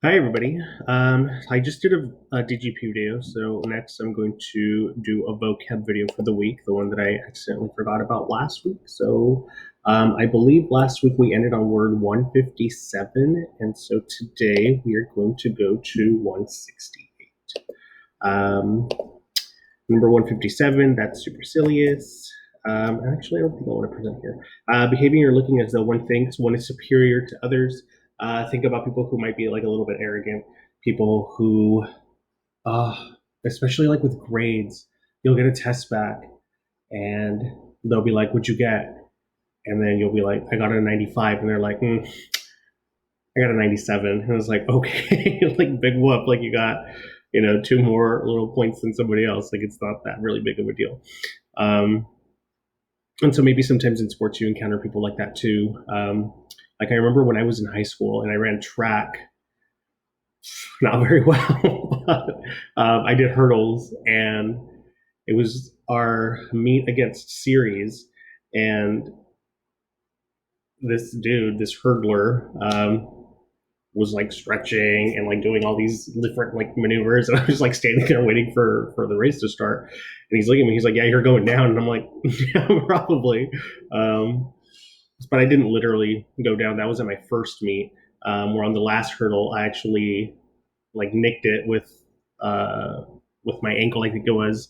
Hi everybody. I just did a DGP video, so next I'm going to do a vocab video for the week, the one that I accidentally forgot about last week. So I believe last week we ended on word 157, and so today we are going to go to 168. Um, Number 157, that's supercilious. Actually, I don't think I want to present here. Behaving or looking as though one thinks one is superior to others. Think about people who might be like a little bit arrogant, people who, uh, especially like with grades, you'll get a test back and they'll be like, "What'd you get?" And then you'll be like, "I got a 95," and they're like, "I got a 97." And it's like, okay, like big whoop, like you got, two more little points than somebody else. Like it's not that really big of a deal. Um, and so maybe sometimes in sports you encounter people like that too. Like I remember when I was in high school and I ran track, not very well, but I did hurdles, and it was our meet against series, and this dude, this hurdler, was like stretching and like doing all these different like maneuvers, and I was like standing there waiting for the race to start. And he's looking at me, he's like, "Yeah, you're going down," and I'm like, "Yeah, probably." Um, but I didn't literally go down. That was at my first meet. Where on the last hurdle, I actually like nicked it with my ankle, I think it was,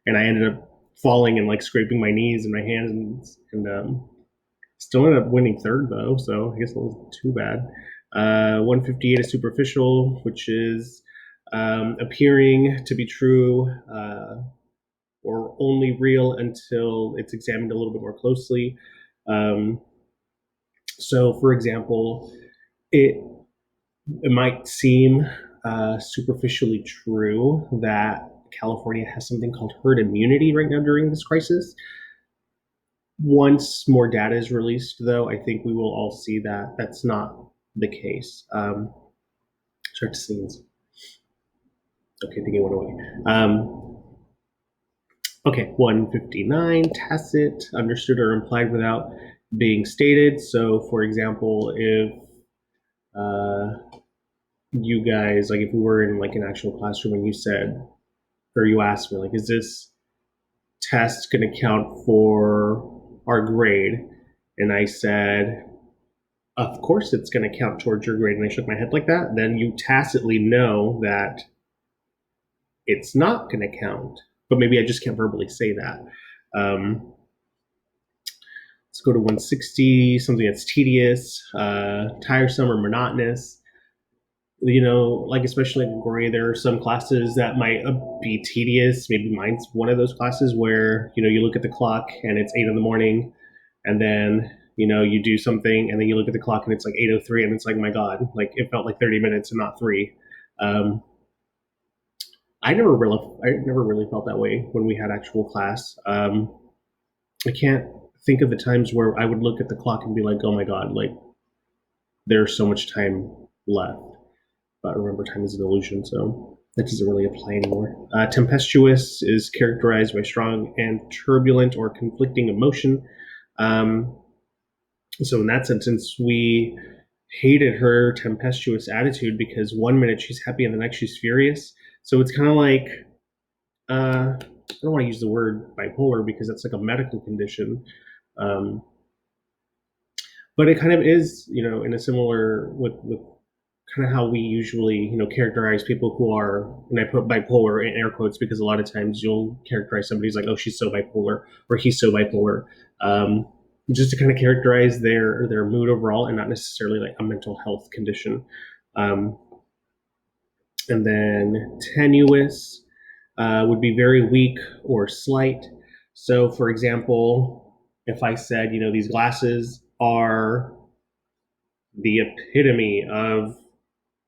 and I ended up falling and like scraping my knees and my hands, and still ended up winning third though, so I guess it wasn't too bad. 158 is superficial, which is appearing to be true or only real until it's examined a little bit more closely. Um, so, for example, it it might seem superficially true that California has something called herd immunity right now during this crisis. Once more data is released, though, I think we will all see that that's not the case. Start to scenes. Okay, I think it went away. Okay, 159, tacit, understood or implied without being stated. So, for example, if uh, you guys, like if we were in like an actual classroom and you said, or you asked me, like, is this test going to count for our grade? And I said, of course it's going to count towards your grade. And I shook my head like that. Then you tacitly know that it's not going to count. But maybe I just can't verbally say that. Let's go to 160, something that's tedious, tiresome, or monotonous. Like especially in Gory, there are some classes that might be tedious. Maybe mine's one of those classes where you look at the clock and it's 8 in the morning, and then you do something, and then you look at the clock and it's like 8:03, and it's like, my God, like it felt like 30 minutes and not three. Um, I never really felt that way when we had actual class. I can't think of the times where I would look at the clock and be like, oh my God, like there's so much time left. But remember, time is an illusion, so that doesn't really apply anymore. Tempestuous is characterized by strong and turbulent or conflicting emotion. Um, so in that sentence, we hated her tempestuous attitude because 1 minute she's happy and the next she's furious. So it's kind of like, I don't want to use the word bipolar because that's like a medical condition. Um, but it kind of is, in a similar with kind of how we usually, characterize people who are, and I put bipolar in air quotes because a lot of times you'll characterize somebody's like, oh, she's so bipolar or he's so bipolar, just to kind of characterize their mood overall and not necessarily like a mental health condition. Um, and then tenuous would be very weak or slight. So, for example, if I said, these glasses are the epitome of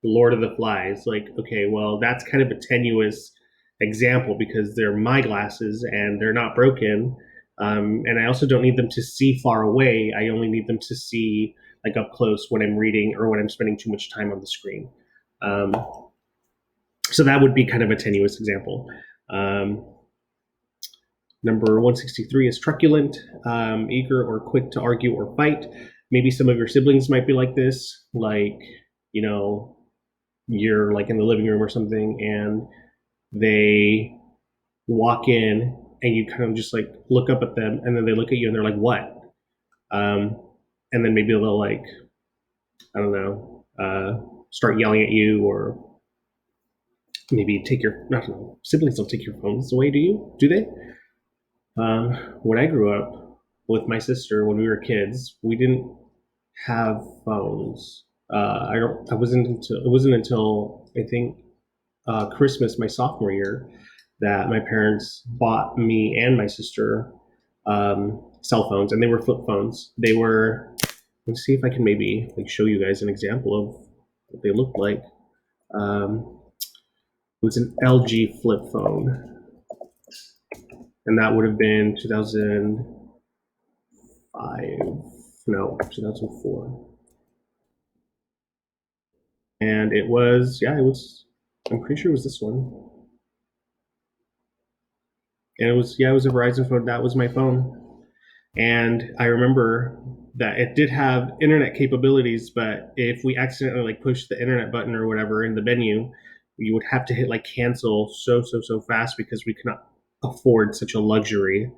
Lord of the Flies. Like, okay, well, that's kind of a tenuous example because they're my glasses and they're not broken. And I also don't need them to see far away. I only need them to see like up close when I'm reading or when I'm spending too much time on the screen. Um, so that would be kind of a tenuous example. Um, Number 163 is truculent, eager or quick to argue or fight. Maybe some of your siblings might be like this, like, you know, you're like in the living room or something, and they walk in, and you kind of just like look up at them, and then they look at you, and they're like, "What?" Um, and then maybe they'll like, I don't know, start yelling at you, or maybe take your, I don't know, siblings don't take your phones away, do you? Do they? When I grew up with my sister, when we were kids, we didn't have phones. I don't. I wasn't until it wasn't until I think Christmas my sophomore year that my parents bought me and my sister cell phones, and they were flip phones. They were. Let's see if I can maybe like show you guys an example of what they looked like. It was an LG flip phone, and that would have been 2005. No, 2004. And it was, yeah, it was. I'm pretty sure it was this one. And it was, yeah, it was a Verizon phone. That was my phone. And I remember that it did have internet capabilities, but if we accidentally like pushed the internet button or whatever in the menu, you would have to hit like cancel so fast because we could not afford such a luxury.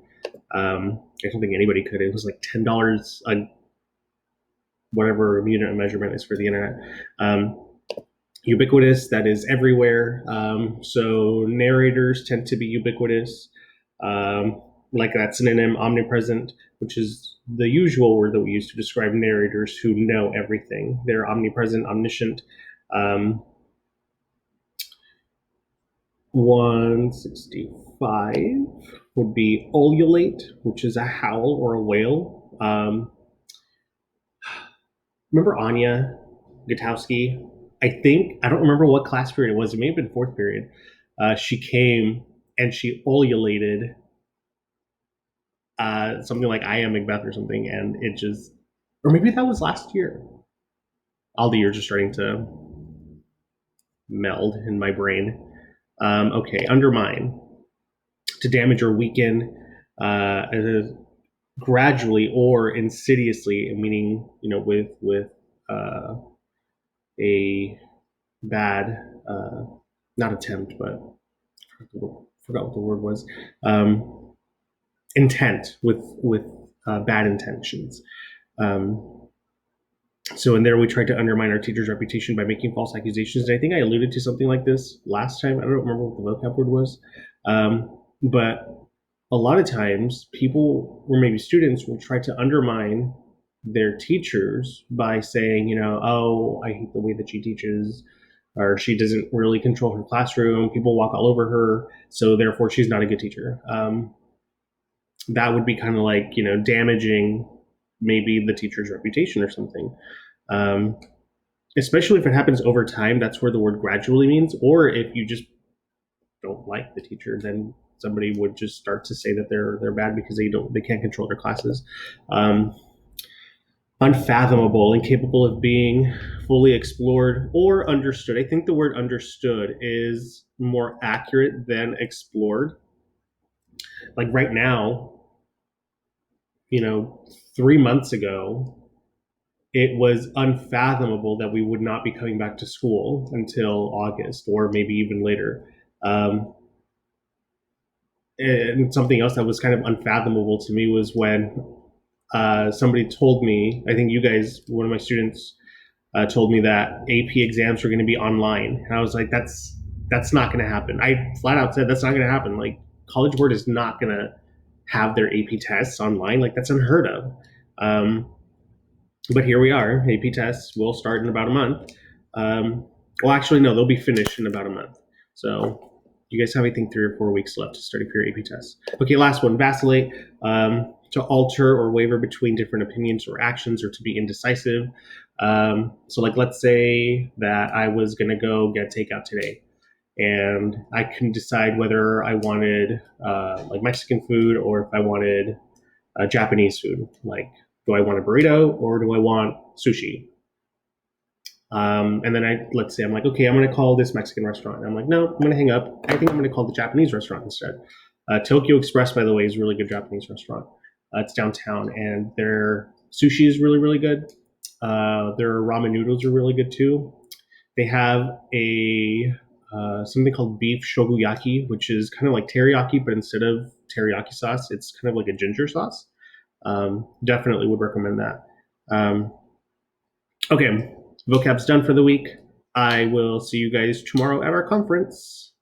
I don't think anybody could. It was like $10 a whatever unit measurement is for the internet. Ubiquitous, that is everywhere. So narrators tend to be ubiquitous. Like that synonym, omnipresent, which is the usual word that we use to describe narrators who know everything. They're omnipresent, omniscient. 165 would be ululate, which is a howl or a wail. Remember Anya Gutowski? I don't remember what class period it was. It may have been fourth period. She came and she ululated something like "I am Macbeth" or something, and it just, or maybe that was last year. All the years are starting to meld in my brain. Okay, undermine, to damage or weaken, gradually or insidiously, meaning with uh, a bad, not attempt, but forgot what the word was. Intent, with bad intentions. So in there, we tried to undermine our teacher's reputation by making false accusations. And I think I alluded to something like this last time. I don't remember what the vocab word was, but a lot of times, people or maybe students will try to undermine their teachers by saying, oh, I hate the way that she teaches, or she doesn't really control her classroom. People walk all over her, so therefore she's not a good teacher. That would be kind of like, damaging maybe the teacher's reputation or something. Especially if it happens over time, that's where the word gradually means. Or if you just don't like the teacher, then somebody would just start to say that they're bad because they can't control their classes. Unfathomable, incapable of being fully explored or understood. I think the word understood is more accurate than explored. Like right now, 3 months ago, it was unfathomable that we would not be coming back to school until August or maybe even later. And something else that was kind of unfathomable to me was when somebody told me, I think you guys, one of my students told me that AP exams are going to be online. And I was like, that's not going to happen. I flat out said, that's not going to happen. Like, College Board is not going to have their AP tests online. Like, that's unheard of. But here we are. AP tests will start in about a month. Well, actually, no, they'll be finished in about a month. So you guys have, I think, 3 or 4 weeks left to study for your AP tests. Okay, last one, vacillate, to alter or waver between different opinions or actions, or to be indecisive. So like, let's say that I was going to go get takeout today, and I couldn't decide whether I wanted like Mexican food or if I wanted Japanese food. Like, do I want a burrito or do I want sushi? And then let's say I'm like, okay, I'm going to call this Mexican restaurant. And I'm like, no, I'm going to hang up. I think I'm going to call the Japanese restaurant instead. Tokyo Express, by the way, is a really good Japanese restaurant. It's downtown, and their sushi is really, really good. Their ramen noodles are really good too. They have a something called beef shoguyaki, which is kind of like teriyaki, but instead of teriyaki sauce, it's kind of like a ginger sauce. Definitely would recommend that. Okay, vocab's done for the week. I will see you guys tomorrow at our conference.